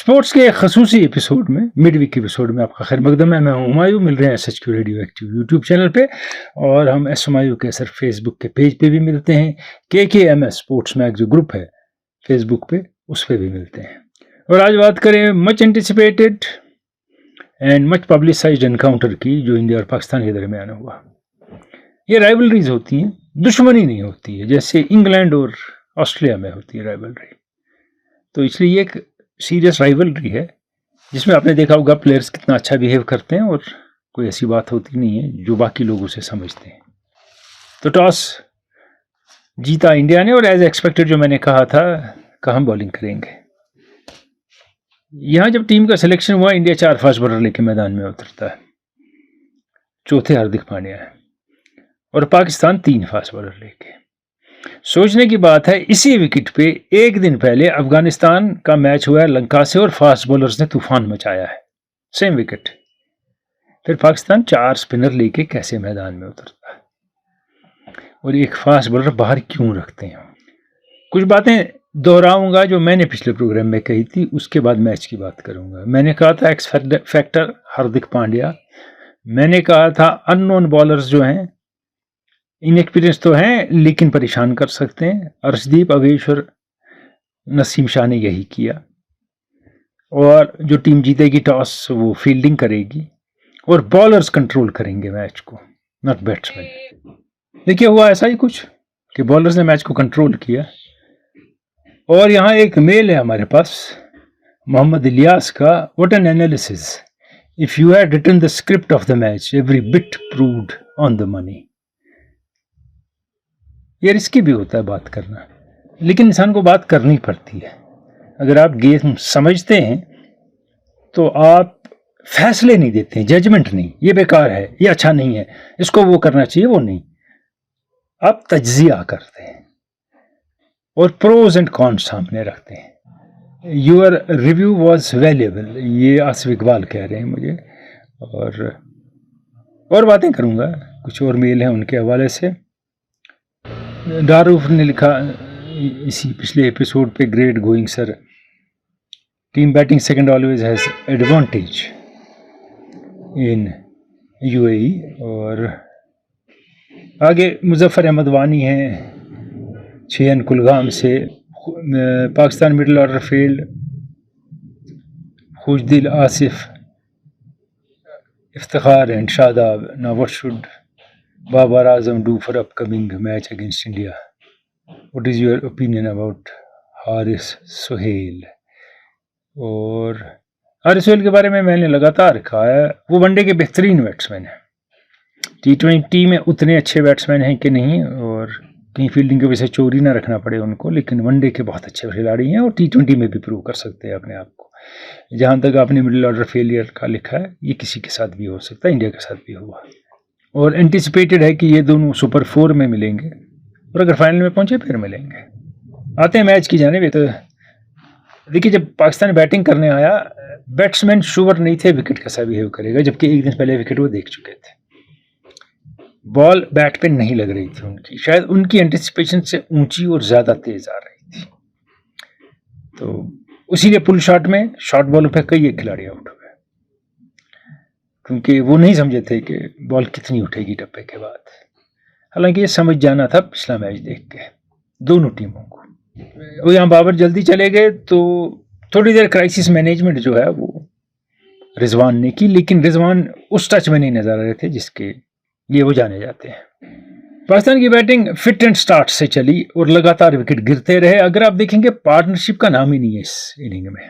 Sports के एक खसूसी एपिसोड में, मिड वीक एपिसोड में आपका खैर मकदम है। मैं हूं हुमायूं, मिल रहे हैं SHQ radio active YouTube channel पे, और हम एस हुमायूं के सर फेसबुक के पेज पे भी मिलते हैं। KKMS स्पोर्ट्स मैग जो ग्रुप है फेसबुक पे, उस पर भी मिलते हैं। और आज बात करें much anticipated and much publicised encounter की, जो इंडिया और पाकिस्तान के दरमियान हुआ। ये राइवलरीज होती हैं, दुश्मनी नहीं होती है जैसे इंग्लैंड और ऑस्ट्रेलिया में होती है राइवलरी। तो इसलिए ये एक सीरियस राइवलरी है जिसमें आपने देखा होगा प्लेयर्स कितना अच्छा बिहेव करते हैं, और कोई ऐसी बात होती नहीं है जो बाकी लोग उसे समझते हैं। तो टॉस जीता इंडिया ने, और एज एक्सपेक्टेड जो मैंने कहा था कि हम बॉलिंग करेंगे। यहाँ जब टीम का सिलेक्शन हुआ, इंडिया 4 फास्ट बॉलर लेके मैदान में उतरता है। चौथे हार्दिक पांड्या है और पाकिस्तान 3 फास्ट बॉलर लेके। सोचने की बात है, इसी विकेट पे एक दिन पहले अफगानिस्तान का मैच हुआ है लंका से, और फास्ट बॉलर्स ने तूफान मचाया है, सेम विकेट। फिर पाकिस्तान 4 स्पिनर लेके कैसे मैदान में उतरता है, और एक फास्ट बॉलर बाहर क्यों रखते हैं। कुछ बातें दोहराऊंगा जो मैंने पिछले प्रोग्राम में कही थी, उसके बाद मैच की बात करूंगा। मैंने कहा था एक्स फैक्टर हार्दिक पांड्या, मैंने कहा था अननोन बॉलर्स जो हैं इनएक्सपीरियंस तो हैं लेकिन परेशान कर सकते हैं। अर्शदीप, अवेश और नसीम शाह ने यही किया। और जो टीम जीतेगी टॉस वो फील्डिंग करेगी, और बॉलर्स कंट्रोल करेंगे मैच को, नॉट बैट्समैन। देखिए हुआ ऐसा ही कुछ कि बॉलर्स ने मैच को कंट्रोल किया। और यहाँ एक मेल है हमारे पास मोहम्मद इलियास का। What an analysis, if you had written the script of the match every bit proved on the money. ये रिस्की भी होता है बात करना, लेकिन इंसान को बात करनी पड़ती है। अगर आप गेम समझते हैं तो आप फैसले नहीं देते हैं, जजमेंट नहीं, ये बेकार है, ये अच्छा नहीं है, इसको वो करना चाहिए, वो नहीं। आप तज्जिया करते हैं और प्रोज एंड कॉन्स सामने रखते हैं। योर रिव्यू वॉज वैल्यूएबल, ये आसिफ इकबाल कह रहे हैं मुझे। और बातें करूँगा, कुछ और मेल हैं उनके हवाले से। दारूफ ने लिखा इसी पिछले एपिसोड पे, great going sir, team batting second always has advantage in UAE। और आगे मुजफ्फर अहमद वानी हैं छियन कुलगाम से, Pakistan middle order field, Khushdil, Asif, Iftikhar and Shadab. Now what should Babar Azam do for upcoming match against India? What is your opinion about Haris Sohail? और हारिस सोहेल के बारे में मैंने लगातार कहा है, वो वनडे के बेहतरीन बैट्समैन हैं। T20 में उतने अच्छे बैट्समैन हैं कि नहीं, और कहीं फील्डिंग की वजह से चोरी ना रखना पड़े उनको, लेकिन वनडे के बहुत अच्छे खिलाड़ी हैं, और T20 में भी प्रूव कर सकते हैं अपने आप को। जहाँ तक आपने मिडिल ऑर्डर फेलियर का लिखा है, ये किसी के साथ भी हो सकता है, इंडिया के साथ भी हुआ। और एंटिसिपेटेड है कि ये दोनों सुपर 4 में मिलेंगे, और अगर फाइनल में पहुंचे फिर मिलेंगे। आते हैं मैच की जानिब। तो देखिए, जब पाकिस्तान बैटिंग करने आया, बैट्समैन श्योर नहीं थे विकेट कैसा बिहेव करेगा, जबकि एक दिन पहले विकेट वो देख चुके थे। बॉल बैट पे नहीं लग रही थी उनकी, शायद उनकी एंटिसिपेशन से ऊंची और ज़्यादा तेज आ रही थी। तो उसी लिए पुल शॉट में शॉर्ट बॉल पे कई एक खिलाड़ी आउट हुए, क्योंकि वो नहीं समझे थे कि बॉल कितनी उठेगी टप्पे के बाद। हालांकि ये समझ जाना था पिछला मैच देख के दोनों टीमों को। वो यहाँ बाबर जल्दी चले गए, तो थोड़ी देर क्राइसिस मैनेजमेंट जो है वो रिजवान ने की, लेकिन रिजवान उस टच में नहीं नजर आ रहे थे जिसके लिए वो जाने जाते हैं। पाकिस्तान की बैटिंग फिट एंड स्टार्ट से चली और लगातार विकेट गिरते रहे। अगर आप देखेंगे, पार्टनरशिप का नाम ही नहीं है इस इनिंग में।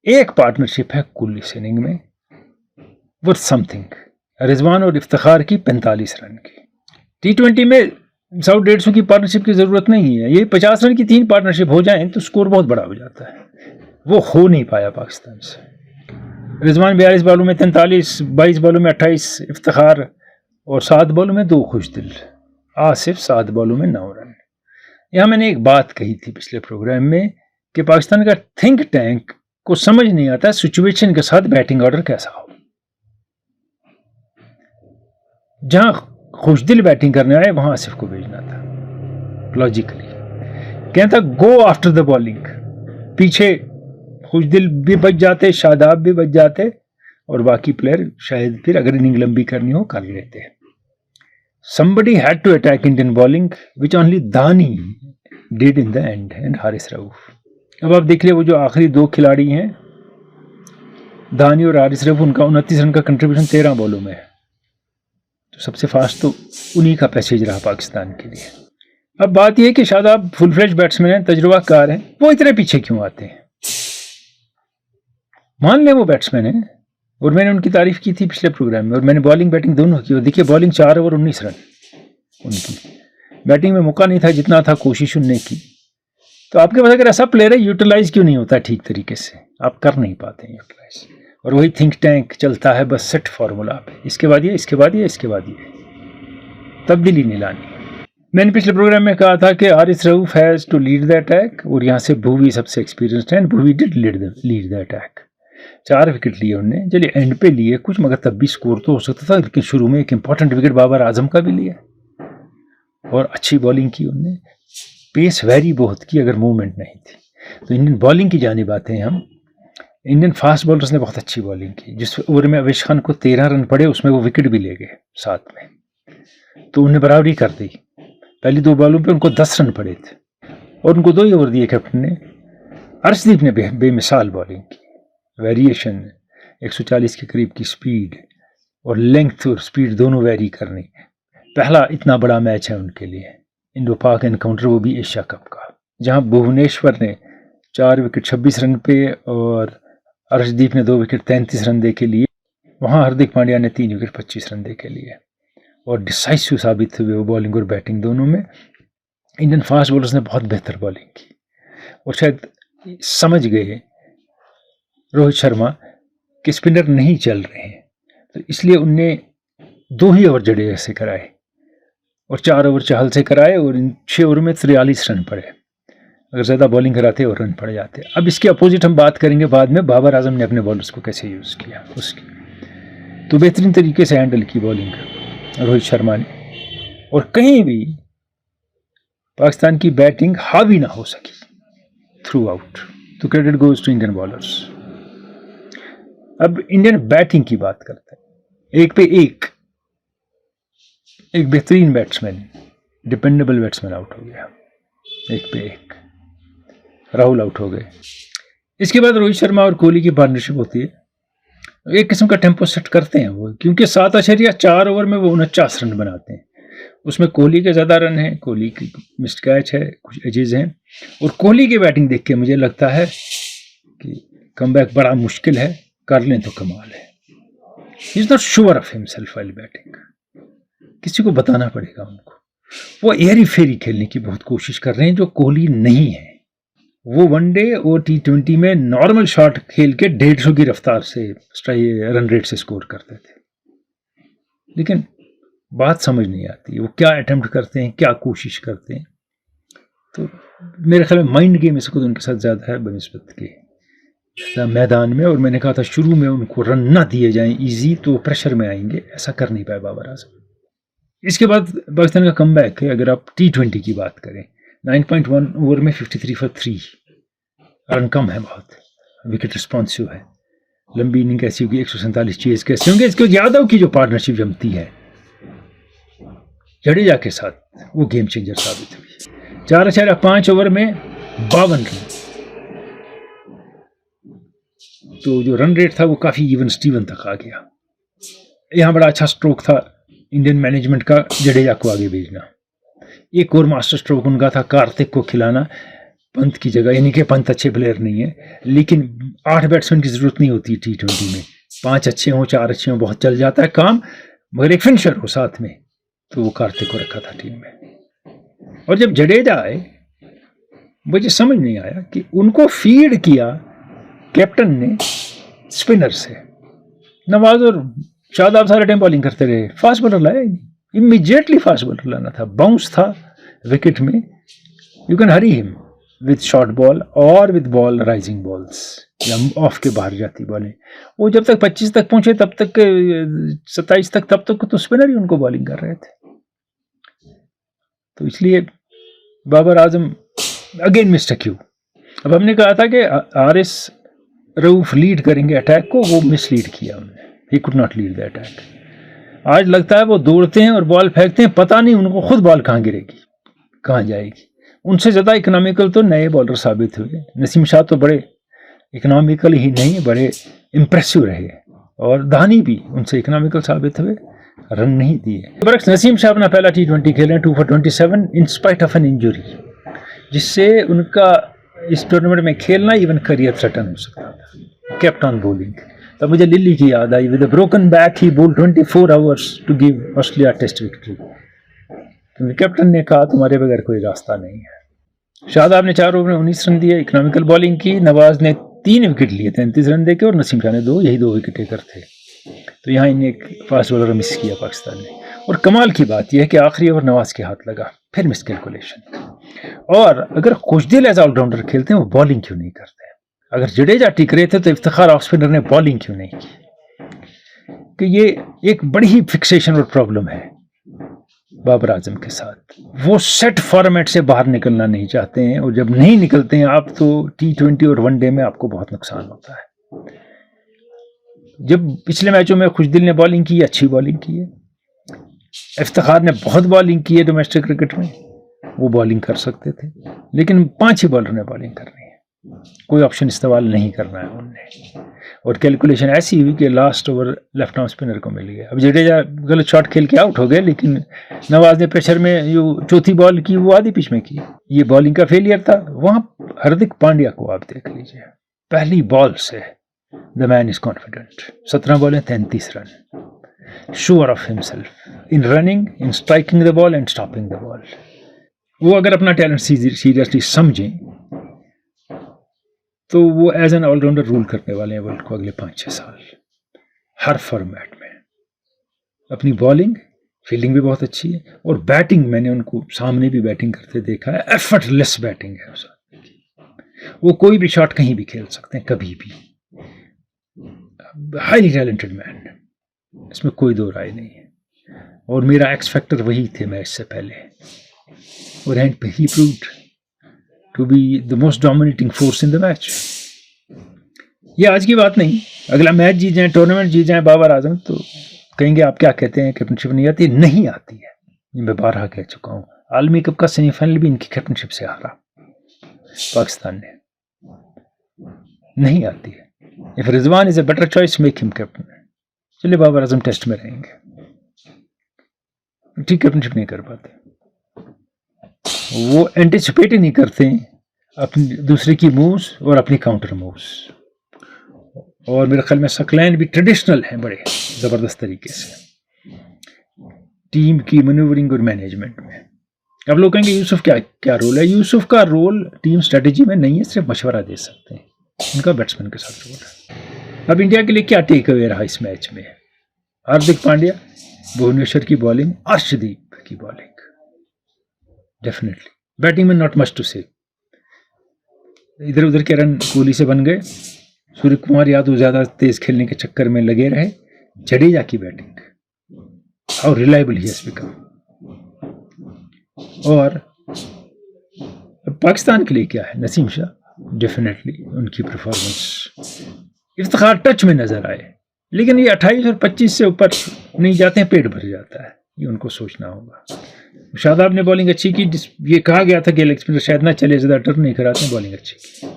एक पार्टनरशिप है कुल इस इनिंग में, वर्थ समथिंग, रिजवान और इफ्तिखार की 45 रन की। T20 में 100-150 की पार्टनरशिप की ज़रूरत नहीं है, ये 50 रन की 3 पार्टनरशिप हो जाएं तो स्कोर बहुत बड़ा हो जाता है। वो हो नहीं पाया पाकिस्तान से। रिजवान 42 बॉलों में 43, 22 बॉलों में 28, इफ्तिखार और 7 बॉलों में 2 खुशदिल, आसिफ 7 बॉलों में 9 रन। यहाँ मैंने एक बात कही थी पिछले प्रोग्राम में कि पाकिस्तान का थिंक टैंक को समझ नहीं आता सिचुएशन के साथ बैटिंग ऑर्डर कैसा हो। जहां खुशदिल बैटिंग करने आए वहां आसिफ को भेजना था लॉजिकली। कहता गो आफ्टर द बॉलिंग, पीछे खुशदिल भी बच जाते, शादाब भी बच जाते, और बाकी प्लेयर शायद फिर अगर इनिंग लंबी करनी हो कर लेते। Somebody had to attack Indian bowling, which only Dhani did in the end, and Haris Rauf. अब आप देख लिया वो जो आखिरी दो खिलाड़ी हैं, धानी और हारिस रऊफ, उनका 29 रन का कंट्रीब्यूशन 13 बॉलों में है। तो सबसे फास्ट तो उन्हीं का पैसेज रहा पाकिस्तान के लिए। अब बात यह है कि शादाब फुल फ्लेज बैट्समैन हैं, तजुर्बाकार हैं, वो इतने पीछे क्यों आते हैं? मान लें वो बैट्समैन हैं, और मैंने उनकी तारीफ की थी पिछले प्रोग्राम में, और मैंने बॉलिंग बैटिंग दोनों की, और देखिए बॉलिंग 4 ओवर 19 रन उनकी, बैटिंग में मौका नहीं था जितना था कोशिश उनने की। तो आपके पास अगर ऐसा प्लेयर है, यूटिलाइज क्यों नहीं होता ठीक तरीके से? आप कर नहीं पाते हैं यूटिलाइज, और वही थिंक टैंक चलता है बस सेट फार्मूला पे, इसके बाद ये, इसके बाद ये, इसके बाद ये, तब्दीली नहीं लानी। मैंने पिछले प्रोग्राम में कहा था कि Haris Rauf has to lead the attack, और यहाँ से भुवी सबसे एक्सपीरियंस्ड है, Bhuvi did lead the attack. 4 wicket लिए उनने, चलिए एंड पे लिए कुछ, मगर तब भी स्कोर तो हो सकता था, लेकिन शुरू में एक इंपॉर्टेंट विकेट बाबर आजम का भी लिया, और अच्छी बॉलिंग की उनने, पेस वेरी बहुत की अगर मूवमेंट नहीं थी। तो इंडियन बॉलिंग की जानिब आते हैं हम। इंडियन फास्ट बॉलर्स ने बहुत अच्छी बॉलिंग की, जिस ओवर में अवेश खान को 13 रन पड़े, उसमें वो विकेट भी ले गए साथ में, तो उन्हें बराबरी कर दी। पहली 2 बॉलों पे उनको 10 रन पड़े थे, और उनको 2 ही ओवर दिए कैप्टन ने। अर्शदीप ने बेमिसाल बॉलिंग की, वेरिएशन 140 के करीब की स्पीड, और लेंथ और स्पीड दोनों वेरी करनी। पहला इतना बड़ा मैच है उनके लिए, इंडो पाक एनकाउंटर, वो भी एशिया कप का, जहां भुवनेश्वर ने 4 विकेट 26 रन पे, और अर्शदीप ने 2 विकेट 33 रन दे के लिए। वहां हार्दिक पांड्या ने 3 विकेट 25 रन दे के लिए, और डिसाइसिव साबित हुए वो बॉलिंग और बैटिंग दोनों में। इंडियन फास्ट बॉलर्स ने बहुत बेहतर बॉलिंग की, और शायद समझ गए रोहित शर्मा कि स्पिनर नहीं चल रहे हैं, तो इसलिए उनने 2 ही ओवर जडेजा से कराए, और 4 ओवर चहल से कराए, और इन 6 ओवर में 43 रन पड़े। अगर ज़्यादा बॉलिंग कराते और रन पड़ जाते। अब इसके अपोजिट हम बात करेंगे बाद में, बाबर आजम ने अपने बॉलर्स को कैसे यूज़ किया उसकी, तो बेहतरीन तरीके से हैंडल की बॉलिंग रोहित शर्मा ने, और कहीं भी पाकिस्तान की बैटिंग हावी ना हो सकी थ्रू आउट। तो credit goes to Indian bowlers. अब इंडियन बैटिंग की बात करते हैं। एक पे एक बेहतरीन बैट्समैन, डिपेंडेबल बैट्समैन आउट हो गया, एक पे एक राहुल आउट हो गए। इसके बाद रोहित शर्मा और कोहली की पार्टनरशिप होती है, एक किस्म का टेम्पो सेट करते हैं वो, क्योंकि 7.4 ओवर में वो 49 रन बनाते हैं। उसमें कोहली के ज़्यादा रन हैं, कोहली की मिस्ड कैच है, कुछ एजेज हैं, और कोहली की बैटिंग देख के मुझे लगता है कि कमबैक बड़ा मुश्किल है, कर लें तो कमाल है। He is not sure of himself while batting, किसी को बताना पड़ेगा उनको। वो एयरी फेरी खेलने की बहुत कोशिश कर रहे हैं, जो कोहली नहीं है। वो वनडे और T20 में नॉर्मल शॉट खेल के 150 की रफ्तार से रन रेट से स्कोर करते थे, लेकिन बात समझ नहीं आती वो क्या अटेम्प्ट करते हैं, क्या कोशिश करते हैं। तो मेरे ख्याल में माइंड गेम इसको तो उनके साथ ज़्यादा है बनिस्बत के मैदान में। और मैंने कहा था शुरू में उनको रन ना दिए जाएं इजी, तो प्रेशर में आएंगे, ऐसा कर नहीं पाए बाबर आजम। इसके बाद पाकिस्तान का कमबैक है। अगर आप T20 की बात करें, 9.1 ओवर में 53 for 3 रन कम है, बहुत विकेट रिस्पॉन्सिव है। लंबी इनिंग कैसी होगी, 147 चेज कैसे होंगे। इसके यादव की जो पार्टनरशिप जमती है जडेजा के साथ, वो गेम चेंजर साबित हुई। 4.5 ओवर में 52 रन, तो जो रन रेट था वो काफ़ी इवन स्टीवन तक आ गया। यहाँ बड़ा अच्छा स्ट्रोक था इंडियन मैनेजमेंट का, जडेजा को आगे भेजना। एक और मास्टर स्ट्रोक उनका था कार्तिक को खिलाना पंत की जगह, यानी कि पंत अच्छे प्लेयर नहीं है, लेकिन 8 बैट्समैन की जरूरत नहीं होती T20 में, 5 अच्छे हों 4 अच्छे हों बहुत चल जाता है काम, मगर एक फिनिशर हो साथ में, तो वो कार्तिक को रखा था टीम में। और जब जडेजा आए, मुझे समझ नहीं आया कि उनको फीड किया कैप्टन ने स्पिनर से। नवाज और शादाब सारे टाइम बॉलिंग करते रहे, फास्ट बॉलर लाया ही नहीं, इमीडिएटली फास्ट बॉलर लाना था। बाउंस था विकेट में, you can Hari him with short ball और विद बॉल राइजिंग बॉल्स, या ऑफ के बाहर जाती बॉलें। वो जब तक 25 तक पहुंचे, तब तक 27 तक, तब तक तो स्पिनर ही उनको बॉलिंग कर रहे थे। तो इसलिए Babar Azam again mistake Q. अब हमने कहा था कि हारिस रऊफ लीड करेंगे अटैक को, वो मिसलीड किया उन्होंने, he could not lead the attack. आज लगता है वो दौड़ते हैं और बॉल फेंकते हैं, पता नहीं उनको खुद बॉल कहाँ गिरेगी, कहाँ जाएगी। उनसे ज़्यादा इकोनॉमिकल तो नए बॉलर साबित हुए। नसीम शाह तो बड़े इकोनॉमिकल ही नहीं, बड़े इम्प्रेसिव रहे, और दानी भी उनसे इकोनॉमिकल साबित हुए, रन नहीं दिए। बरक्स नसीम शाह अपना पहला T20 खेले 2 for 27 in spite of an injury, जिससे उनका इस टूर्नामेंट में खेलना इवन करियर थ्रेटन हो सकता था। Kept on bowling. तब मुझे लिली की याद आई, with a broken back he bowled 24 hours to give Australia test victory, क्योंकि कैप्टन ने कहा तुम्हारे बगैर कोई रास्ता नहीं है। शादाब ने 4 ओवर में 19 रन दिए, इकोनॉमिकल बॉलिंग की। नवाज ने 3 विकेट लिए 33 रन देके, और नसीम शाह ने 2, यही 2 विकेट टेकर थे। तो यहाँ इन्हें एक फास्ट बॉलर मिस किया पाकिस्तान ने। और कमाल की बात यह है कि आखिरी ओवर नवाज के हाथ लगा, फिर मिस कैलकुलेशन। और अगर खुशदिल एज ऑलराउंडर खेलते हैं, वो बॉलिंग क्यों नहीं करते? अगर जडेजा टिक रहे थे तो इफ्तिखार ऑफ स्पिनर ने बॉलिंग क्यों नहीं की? कि ये एक बड़ी ही फिक्सेशन और प्रॉब्लम है बाबर आजम के साथ। वो सेट फॉर्मेट से बाहर निकलना नहीं चाहते हैं, और जब नहीं निकलते हैं आप तो T20 और वनडे में आपको बहुत नुकसान होता है। जब पिछले मैचों में खुशदिल ने बॉलिंग की, अच्छी बॉलिंग की है, इफ्तिखार ने बहुत बॉलिंग की है डोमेस्टिक क्रिकेट में, वो बॉलिंग कर सकते थे, लेकिन 5 ही बॉलर ने बॉलिंग करनी है, कोई ऑप्शन इस्तेमाल नहीं करना है उनने। और कैलकुलेशन ऐसी हुई कि last over left arm spinner को मिल गया। अब जडेजा गलत शॉट खेल के आउट हो गए, लेकिन नवाज ने प्रेशर में जो चौथी बॉल की वो आधी पिच में की, ये बॉलिंग का फेलियर था। वहां हार्दिक पांड्या को आप देख लीजिए, पहली बॉल से the man is confident, 17 बॉलें 33 run, sure of himself in running, in striking the ball and stopping the ball. वो अगर अपना टैलेंट सीरियसली समझें तो वो एज एन ऑलराउंडर रूल करने वाले हैं वर्ल्ड को अगले 5-6 साल, हर फॉर्मेट में। अपनी बॉलिंग, फील्डिंग भी बहुत अच्छी है, और बैटिंग मैंने उनको सामने भी बैटिंग करते देखा है, एफर्टलेस बैटिंग है उस आदमी की। वो कोई भी शॉट कहीं भी खेल सकते हैं, कभी भी। हाईली टैलेंटेड मैन, इसमें कोई दो राय नहीं है। और मेरा एक्स फैक्टर वही थे मैच से पहले, और एंड पे ही proved to be the most dominating force in the match. ये आज की बात नहीं, अगला मैच जीत जाए, टूर्नामेंट जीत जाए बाबर आजम, तो कहेंगे आप क्या कहते हैं कैप्टनशिप नहीं आती? नहीं आती है, ये मैं 12 कह चुका हूँ। आलमी कप का सेमीफाइनल भी इनकी कैप्टनशिप से हारा पाकिस्तान ने, नहीं आती है। If Rizwan is a better choice, make him captain. चलिए बाबर आजम टेस्ट में रहेंगे, ठीक कैप्टनशिप नहीं कर पाते, वो एंटिसिपेट ही नहीं करते अपनी दूसरे की मूव्स और अपनी काउंटर मूव्स। और मेरे ख्याल में सकलैन भी ट्रेडिशनल हैं बड़े ज़बरदस्त तरीके से टीम की मैन्यूवरिंग और मैनेजमेंट में। अब लोग कहेंगे यूसुफ क्या रोल है? यूसुफ का रोल टीम स्ट्रेटेजी में नहीं है, सिर्फ मशवरा दे सकते हैं, उनका बैट्समैन के साथ रोल है। अब इंडिया के लिए क्या टेक अवे रहा इस मैच में? हार्दिक पांड्या, भुवनेश्वर की बॉलिंग, अर्शदीप की बॉलिंग, डेफिनेटली बैटिंग में नॉट मच टू से। इधर उधर के रन कोहली से बन गए, सूर्य कुमार यादव ज्यादा तेज खेलने के चक्कर में लगे रहे। जडेजा की batting, how reliable he has become. और पाकिस्तान के लिए क्या है? नसीम शाह, डेफिनेटली उनकी परफॉर्मेंस, इफ्तिखार टच में नजर आए, लेकिन ये 28 और 25 से ऊपर नहीं जाते हैं, पेट भर जाता है, ये उनको सोचना होगा। शादाब ने बॉलिंग अच्छी की, ये कहा गया था कि लेग स्पिनर शायद ना चले, ज़्यादा टर्न नहीं कराते, बॉलिंग अच्छी की।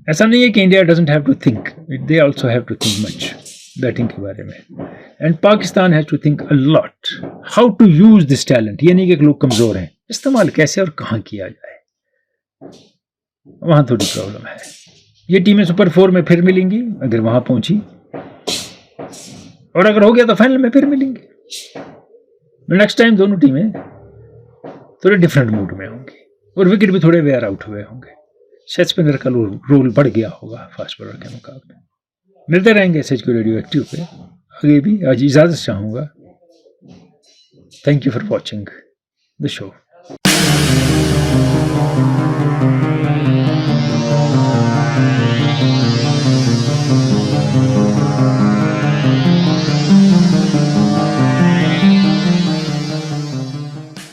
ऐसा नहीं है कि India doesn't have to think, they also have to think much batting के बारे में, and Pakistan has to think a lot how to use this talent. ये नहीं कि लोग कमजोर हैं, इस्तेमाल कैसे और कहाँ किया जाए, वहां थोड़ी प्रॉब्लम है। ये टीमें सुपर 4 में फिर मिलेंगी अगर वहां पहुंची, और अगर हो गया तो फाइनल में फिर मिलेंगे। नेक्स्ट टाइम दोनों टीमें थोड़े डिफरेंट मूड में होंगी, और विकेट भी थोड़े वेयर आउट हुए होंगे, शायद स्पिनर का रोल बढ़ गया होगा फास्ट बॉलर के मुकाबले। मिलते रहेंगे SHK रेडियो एक्टिव पे आगे भी। आज इजाज़त चाहूँगा। Thank you for watching the show.